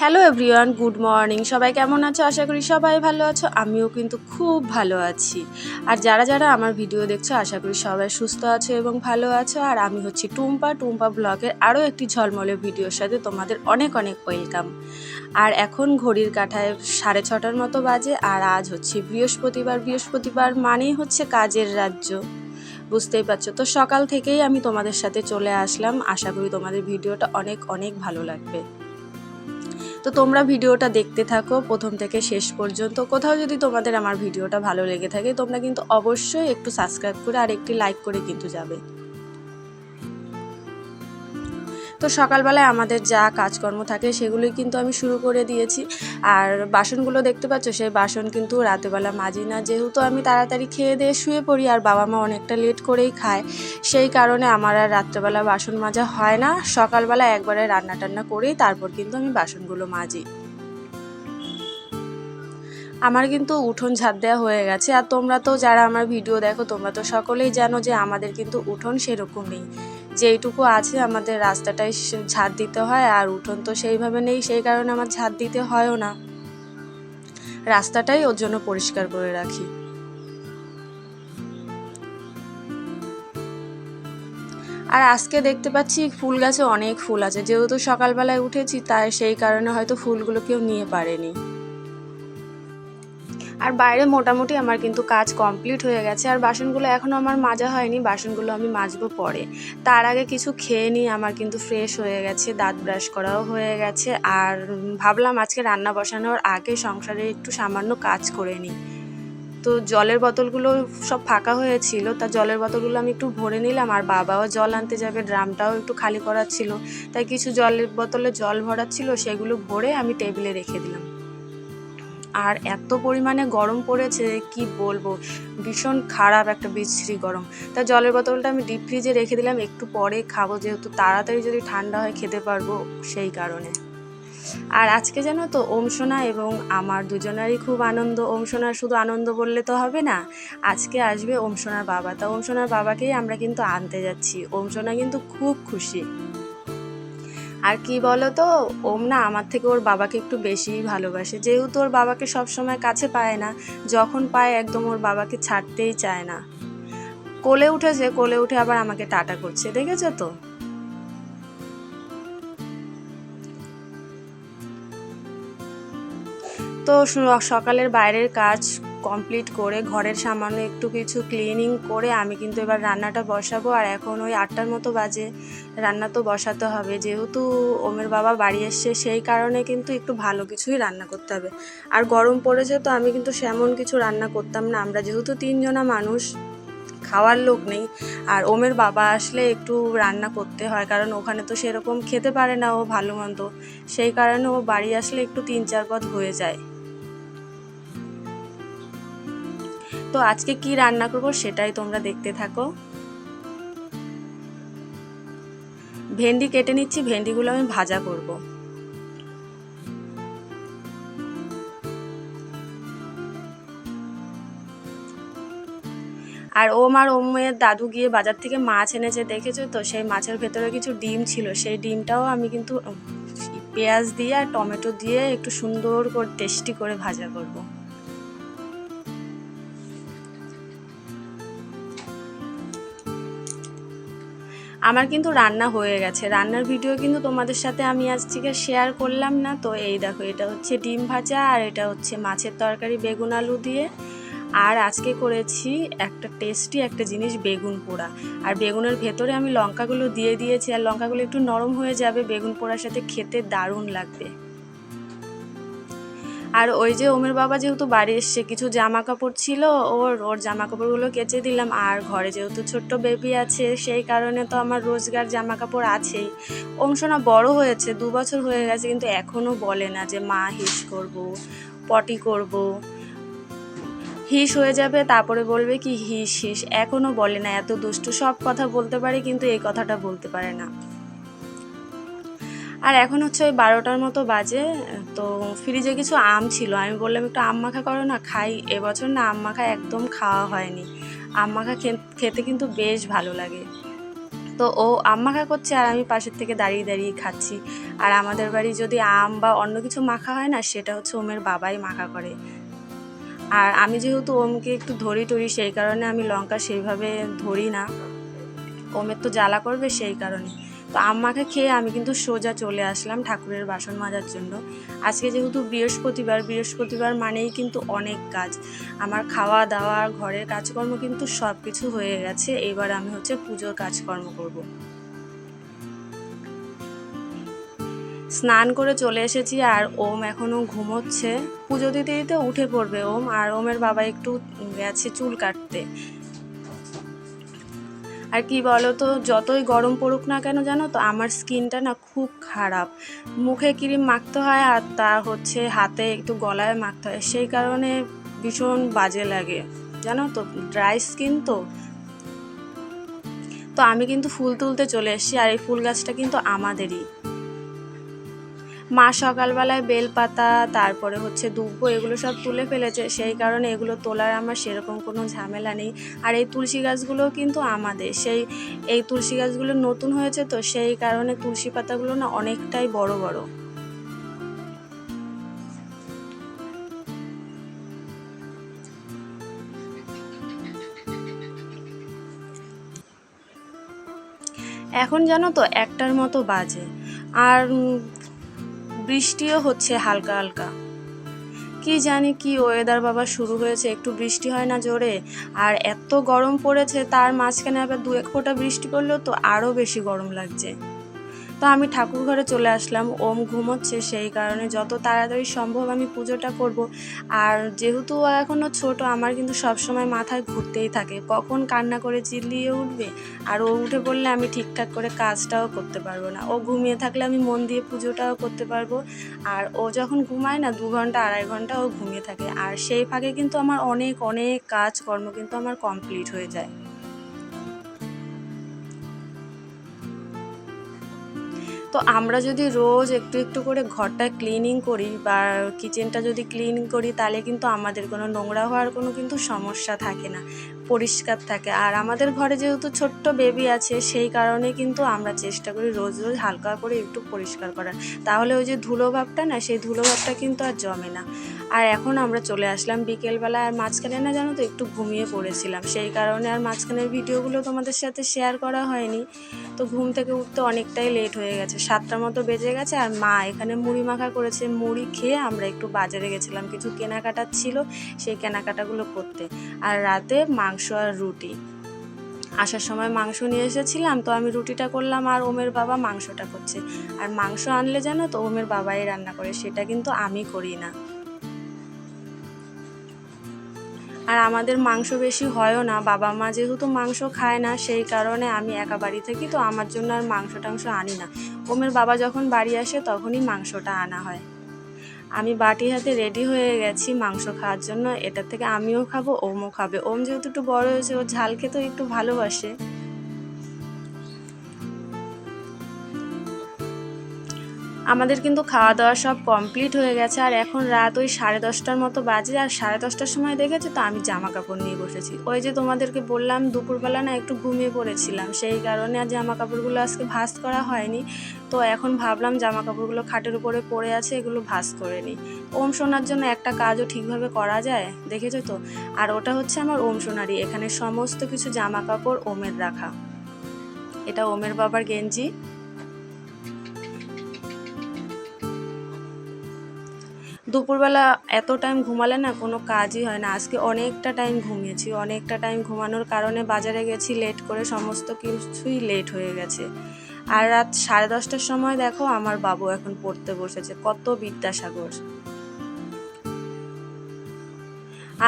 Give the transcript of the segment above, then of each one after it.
Hello everyone, good morning. সবাই কেমন আছো? আশা করি সবাই ভালো আছো। আমিও কিন্তু খুব ভালো আছি। আর যারা যারা আমার ভিডিও দেখছো আশা করি সবাই সুস্থ আছো এবং ভালো আছো। আর আমি হচ্ছি টুম্পা ব্লগের আরও একটি ঝলমলে ভিডিওর সাথে তোমাদের অনেক অনেক ওয়েলকাম। আর এখন ঘড়ির কাঁটায় 6:30টার মতো বাজে। আর আজ হচ্ছে বৃহস্পতিবার মানেই হচ্ছে কাজের রাজ্য, বুঝতেই পারছো। তো সকাল থেকেই আমি তোমাদের সাথে চলে আসলাম। আশা করি তোমাদের ভিডিওটা অনেক অনেক ভালো লাগবে। তো তোমরা ভিডিওটা দেখতে থাকো প্রথম থেকে শেষ পর্যন্ত। কোথাও যদি তোমাদের আমার ভিডিওটা ভালো লেগে থাকে তোমরা কিন্তু অবশ্যই একটু সাবস্ক্রাইব করে আর একটি লাইক করে কিন্তু যাবে। তো সকালবেলায় আমাদের যা কাজকর্ম থাকে সেগুলোই কিন্তু আমি শুরু করে দিয়েছি। আর বাসনগুলো দেখতে পাচ্ছ, সেই বাসন কিন্তু রাতেবেলা মাজি না, যেহেতু আমি তাড়াতাড়ি খেয়ে দিয়ে শুয়ে পড়ি আর বাবা মা অনেকটা লেট করেই খায়। সেই কারণে আমার আর রাত্রেবেলা বাসন মাজা হয় না। সকালবেলা একবারে রান্না টান্না করেই তারপর কিন্তু আমি বাসনগুলো মাজি। আমার কিন্তু উঠোন ঝাড় দেওয়া হয়ে গেছে। আর তোমরা তো যারা আমার ভিডিও দেখো তোমরা তো সকলেই জানো যে আমাদের কিন্তু উঠোন সেরকম নেই। যেইটুকু আছে আমাদের রাস্তাটাই ঝাড় দিতে হয়, আর উঠোন তো সেইভাবে নেই, সেই কারণে আমার ঝাড় দিতে হয়ও না। রাস্তাটাই ওর জন্য পরিষ্কার করে রাখি। আর আজকে দেখতে পাচ্ছি ফুল গাছে অনেক ফুল আছে, যেহেতু সকালবেলায় উঠেছি তাই সেই কারণে হয়তো ফুলগুলো কেউ নিয়ে পারেনি। আর বাইরে মোটামুটি আমার কিন্তু কাজ কমপ্লিট হয়ে গেছে। আর বাসনগুলো এখনও আমার মাজা হয়নি, বাসনগুলো আমি মাজবো পরে। তার আগে কিছু খেয়ে নিই। আমার কিন্তু ফ্রেশ হয়ে গেছে, দাঁত ব্রাশ করাও হয়ে গেছে। আর ভাবলাম আজকে রান্না বসানোর আগে সংসারে একটু সামান্য কাজ করে নিই। তো জলের বোতলগুলো সব ফাঁকা হয়েছিল, তা জলের বোতলগুলো আমি একটু ভরে নিলাম। আর বাবাও জল আনতে যাবে, ড্রামটাও একটু খালি করার ছিল, তাই কিছু জলের বোতলে জল ভরার ছিল, সেগুলো ভরে আমি টেবিলে রেখে দিলাম। আর এত পরিমাণে গরম পড়েছে কি বলবো, ভীষণ খারাপ একটা বিশ্রী গরম। তা জলের বোতলটা আমি ডিপ ফ্রিজে রেখে দিলাম, একটু পরে খাবো, যেহেতু তাড়াতাড়ি যদি ঠান্ডা হয় খেতে পারবো সেই কারণে। আর আজকে জানো তো ওমসোনা এবং আমার দুজনারই খুব আনন্দ। ওমসোনার শুধু আনন্দ বললে তো হবে না, আজকে আসবে ওমসোনার বাবা। তা ওমসোনার বাবাকেই আমরা কিন্তু আনতে যাচ্ছি। ওমসোনা কিন্তু খুব খুশি। আর কি বলো তো, ওম না আমার থেকে ওর বাবাকে একটু বেশিই ভালোবাসে, যেহেতু ওর বাবাকে সব সময় কাছে পায় না, যখন পায় একদম ওর বাবাকে ছাড়তেই চায় না। কোলে উঠেছে, কোলে উঠে আবার আমাকে টাটা করছে, দেখেছো তো। তো সকালের বাইরের কাজ কমপ্লিট করে ঘরের সামান্য একটু কিছু ক্লিনিং করে আমি কিন্তু এবার রান্নাটা বসাবো। আর এখন ওই 8টার মতো বাজে, রান্না তো বসাতে হবে, যেহেতু ওমের বাবা বাড়ি এসছে সেই কারণে কিন্তু একটু ভালো কিছুই রান্না করতে হবে। আর গরম পড়েছে তো আমি কিন্তু সেমন কিছু রান্না করতাম না, আমরা যেহেতু 3জনা মানুষ, খাওয়ার লোক নেই। আর ওমের বাবা আসলে একটু রান্না করতে হয়, কারণ ওখানে তো সেরকম খেতে পারে না ও ভালো মন্দ, সেই কারণে ও বাড়ি আসলে একটু 3-4 পদ হয়ে যায়। তো আজকে কি রান্না করব সেটাই তোমরা দেখতে থাকো। ভেন্ডি কেটে নিচ্ছি, ভেন্ডিগুলো আমি ভাজা করব। আর ওমের দাদু গিয়ে বাজার থেকে মাছ এনেছে, দেখেছো তো, সেই মাছের ভেতরে কিছু ডিম ছিল, সেই ডিমটাও আমি কিন্তু পেঁয়াজ দিয়ে আর টমেটো দিয়ে একটু সুন্দর করে টেস্টি করে ভাজা করব। আমার কিন্তু রান্না হয়ে গেছে, রান্নার ভিডিও কিন্তু তোমাদের সাথে আমি আজ থেকে শেয়ার করলাম না। তো এই দেখো, এটা হচ্ছে ডিম ভাজা আর এটা হচ্ছে মাছের তরকারি বেগুন আলু দিয়ে। আর আজকে করেছি একটা টেস্টি একটা জিনিস, বেগুন পোড়া। আর বেগুনের ভেতরে আমি লঙ্কাগুলো দিয়ে দিয়েছি, আর লঙ্কাগুলো একটু নরম হয়ে যাবে, বেগুন পোড়ার সাথে খেতে দারুণ লাগবে। আর ওই যে ওমের বাবা যেহেতু বাড়ি এসছে, কিছু জামা কাপড় ছিল, ওর জামা কাপড়গুলো কেচে দিলাম। আর ঘরে যেহেতু ছোট্ট বেবি আছে সেই কারণে তো আমার রোজগার জামা কাপড় আছেই। অংশনা বড় হয়েছে, 2 বছর হয়ে গেছে, কিন্তু এখনও বলে না যে মা হিস করব, পটি করব। হিস হয়ে যাবে তারপরে বলবে কি হিস হিস, এখনও বলে না। এত দুষ্টু, সব কথা বলতে পারে কিন্তু এই কথাটা বলতে পারে না। আর এখন হচ্ছে ওই 12টার মতো বাজে। তো ফ্রিজে কিছু আম ছিল, আমি বললাম একটু আম মাখা করো না, খাই। এবছর না আম মাখা একদম খাওয়া হয়নি। আম মাখা খেতে কিন্তু বেশ ভালো লাগে। তো ও আম মাখা করছে আর আমি পাশের থেকে দাঁড়িয়ে দাঁড়িয়ে খাচ্ছি। আর আমাদের বাড়ি যদি আম বা অন্য কিছু মাখা হয় না, সেটা হচ্ছে ওমের বাবাই মাখা করে। আর আমি যেহেতু ওমকে একটু ধরি টরি, সেই কারণে আমি লঙ্কা সেইভাবে ধরি না, ওমের তো জ্বালা করবে সেই কারণে। তো আম মাখা খেয়ে আমি কিন্তু সোজা চলে আসলাম ঠাকুরের বাসন মাজার জন্য। আজকে যেহেতু বৃহস্পতিবার মানেই কিন্তু অনেক কাজ। আমার খাওয়া দাওয়া, ঘরের কাজকর্ম কিন্তু সব কিছু হয়ে গেছে। এবার আমি হচ্ছে পুজোর কাজকর্ম করব। স্নান করে চলে এসেছি আর ওম এখনও ঘুমোচ্ছে। পুজো দিতে দিতে উঠে পড়বে ওম। আর ওমের বাবা একটু গেছে চুল কাটতে। আর কি বলো তো, যতই গরম পড়ুক না কেন জানো তো, আমার স্কিনটা না খুব খারাপ। মুখে ক্রিম মাখতে হয় আর তা হচ্ছে হাতে একটু গলায় মাখতে হয়, সেই কারণে ভীষণ বাজে লাগে জানো তো, ড্রাই স্কিন তো। তো আমি কিন্তু ফুল তুলতে চলে এসেছি, আর এই ফুল গাছটা কিন্তু আমাদেরই। মা সকালবেলায় বেলপাতা, তারপরে হচ্ছে দুব্বো, এগুলো সব তুলে ফেলেছে, সেই কারণে এগুলো তোলার আমার সেরকম কোনো ঝামেলা নেই। আর এই তুলসী গাছগুলোও কিন্তু আমাদের, এই তুলসী গাছগুলো নতুন হয়েছে তো, সেই কারণে তুলসী পাতাগুলো না অনেকটাই বড় বড়। এখন জানো তো 1টার মতো বাজে, আর বৃষ্টিও হচ্ছে হালকা হালকা। কি জানি কি ওয়েদার বাবা শুরু হয়েছে, একটু বৃষ্টি হয় না জোরে, আর এত গরম পড়েছে, তার মাঝখানে আবার 2-1 ফোঁটা বৃষ্টি পড়লেও তো আরও বেশি গরম লাগছে। তো আমি ঠাকুর ঘরে চলে আসলাম, ওম ঘুমোচ্ছে, সেই কারণে যত তাড়াতাড়ি সম্ভব আমি পুজোটা করব। আর যেহেতু ও এখনও ছোট, আমার কিন্তু সবসময় মাথায় ঘুরতেই থাকে কখন কান্না করে চিল্লিয়ে উঠবে, আর ও উঠে পড়লে আমি ঠিকঠাক করে কাজটাও করতে পারবো না। ও ঘুমিয়ে থাকলে আমি মন দিয়ে পুজোটাও করতে পারবো। আর ও যখন ঘুমায় না, 2 ঘন্টা 2.5 ঘন্টা ও ঘুমিয়ে থাকে, আর সেই ফাঁকে কিন্তু আমার অনেক অনেক কাজকর্ম কিন্তু আমার কমপ্লিট হয়ে যায়। তো আমরা যদি রোজ একটু একটু করে ঘরটা ক্লিনিং করি বা কিচেনটা যদি ক্লিন করি, তাহলে কিন্তু আমাদের কোনো নোংরা হওয়ার কোনো কিন্তু সমস্যা থাকে না, পরিষ্কার থাকে। আর আমাদের ঘরে যেহেতু ছোট্ট বেবি আছে, সেই কারণে কিন্তু আমরা চেষ্টা করি রোজ রোজ হালকা করে একটু পরিষ্কার করার, তাহলে ওই যে ধুলোভাবটা না, সেই ধুলোভাবটা কিন্তু আর জমে না। আর এখন আমরা চলে আসলাম বিকেলবেলা, আর মাঝখানে না জানো তো একটু ঘুমিয়ে পড়েছিলাম, সেই কারণে আর মাঝখানের ভিডিওগুলো তোমাদের সাথে শেয়ার করা হয়নি। তো ঘুম থেকে উঠতে অনেকটাই লেট হয়ে গেছে, 7টার মতো বেজে গেছে। আর মা এখানে মুড়ি মাখা করেছে, মুড়ি খেয়ে আমরা একটু বাজারে গেছিলাম, কিছু কেনাকাটা ছিল, সেই কেনাকাটাগুলো করতে। আর রাতে মাংস আর রুটি, আসার সময় মাংস নিয়ে এসেছিলাম, তো আমি রুটিটা করলাম আর ওমের বাবা মাংসটা করছে। আর মাংস আনলে জানো তো ওমের বাবাই রান্না করে, সেটা কিন্তু আমি করি না। আর আমাদের মাংস বেশি হয়ও না, বাবা মা যেহেতু মাংস খায় না, সেই কারণে আমি একা বাড়ি থাকি, তো আমার জন্য আর মাংস টাংস আনি না। ওমের বাবা যখন বাড়ি আসে তখনই মাংসটা আনা হয়। আমি বাটি হাতে রেডি হয়ে গেছি মাংস খাওয়ার জন্য, এটা থেকে আমিও খাবো, ওমও খাবে। ওম যেহেতু একটু বড় হয়েছে, ও ঝাল খেতেও একটু ভালোবাসে। আমাদের কিন্তু খাওয়া দাওয়া সব কমপ্লিট হয়ে গেছে, আর এখন রাত ওই 10:30টার মতো বাজে। আর 10:30টার সময় দেখেছি তো আমি জামা কাপড় নিয়ে বসেছি, ওই যে তোমাদেরকে বললাম দুপুরবেলা না একটু ঘুমিয়ে পড়েছিলাম, সেই কারণে আর জামা কাপড়গুলো আজকে ভাঁজ করা হয়নি। তো এখন ভাবলাম জামা কাপড়গুলো খাটের উপরে পড়ে আছে, এগুলো ভাঁজ করে নিই। ওম সোনার জন্য একটা কাজও ঠিকভাবে করা যায়, দেখেছো তো। আর ওটা হচ্ছে আমার ওম সোনারই, এখানে সমস্ত কিছু জামা কাপড় ওমের রাখা। এটা ওমের বাবার গেঞ্জি। দুপুরবেলা এত টাইম ঘুমালে না কোনো কাজই হয় না, আজকে অনেকটা টাইম ঘুমিয়েছি। অনেকটা টাইম ঘুমানোর কারণে বাজারে গেছি লেট করে, সমস্ত কিছুই লেট হয়ে গেছে। আর রাত 10:30টার সময় দেখো আমার বাবু এখন পড়তে বসেছে, কত বিদ্যাসাগর।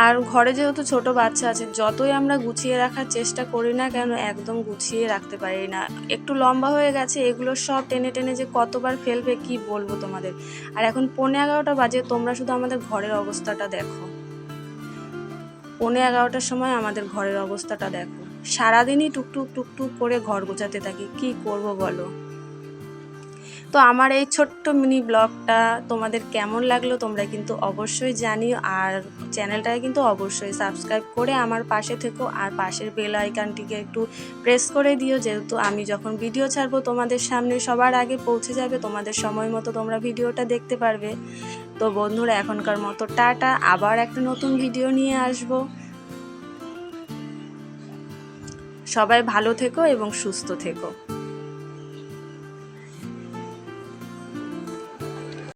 আর ঘরে যেহেতু ছোট বাচ্চা আছে, যতই আমরা গুছিয়ে রাখার চেষ্টা করি না কেন, একদম গুছিয়ে রাখতে পারি না। একটু লম্বা হয়ে গেছে, এগুলো সব টেনে টেনে যে কতবার ফেলবে কি বলবো তোমাদের। আর এখন 11:15 বাজে, তোমরা শুধু আমাদের ঘরের অবস্থাটা দেখো। 11:15টার সময় আমাদের ঘরের অবস্থাটা দেখো। সারাদিনই টুকটুক টুকটুক করে ঘর গোছাতে থাকি, কি করব বলো। তো আমার এই ছোট্ট মিনি ব্লগটা তোমাদের কেমন লাগলো তোমরা কিন্তু অবশ্যই জানিও, আর চ্যানেলটাকে কিন্তু অবশ্যই সাবস্ক্রাইব করে আমার পাশে থেকো, আর পাশের বেল আইকনটিকে একটু প্রেস করে দিও, যেহেতু আমি যখন ভিডিও ছাড়বো তোমাদের সামনে সবার আগে পৌঁছে যাবে, তোমাদের সময় মতো তোমরা ভিডিওটা দেখতে পারবে। তো বন্ধুরা এখনকার মতো টাটা, আবার একটা নতুন ভিডিও নিয়ে আসবো। সবাই ভালো থেকো এবং সুস্থ থেকো।